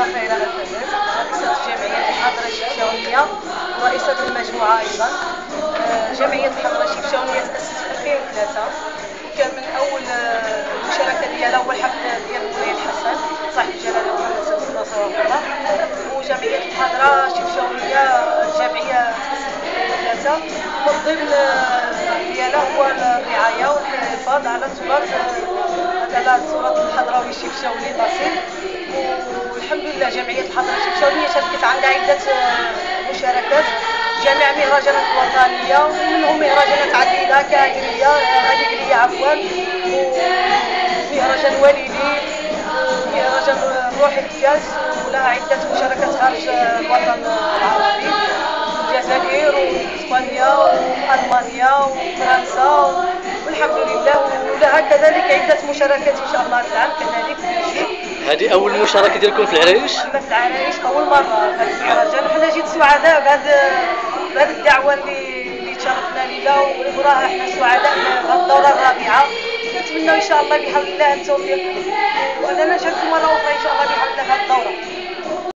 السيدة خيرة الفلاس، رئيسة الجمعية الحاضرة الشفشاونية ورئيسة المجموعة أيضا. جمعية الحضرة الشفشاونية تأسست في 2003، وكان من أول المشاركة ديالها هو الحفل ديال مولاي الحسن صاحب الجلالة محمد سلطان صلى الله. وجمعية الحضرة الشفشاونية الجمعية تأسست في 2003، والضمن ديالها هو الرعاية والحفاظ على التراث، على التراث الحضراوي الشفشاوني الأصيل. والحمد لله جمعية الحضرة الشفشاونية شاركت عندها عدة مشاركات جميع مهرجانات وطنية، ومنهم مهرجانات عديدة كهجرية غالية عفوا، ومهرجان وليدي، ومهرجان روح الكاس، ولها عدة مشاركات خارج الوطن العربي، الجزائر وإسبانيا وألمانيا وفرنسا، والحمد لله. ولها كذلك عدة مشاركات إن شاء الله هذا العام كذلك في بلجيك. هذه أول مشاركة ديالكم في العرايش؟ في العرايش أول مرة في هذا المهرجان، وحنا جيت سعداء بهذه الدعوة اللي تشرفنا ليها، وراها احنا سعداء بهذه الدورة الرابعة. نتمنى إن شاء الله بحول الله التوفيق، وأننا نشارك مرة أخرى إن شاء الله بحول الله في هذه الدورة.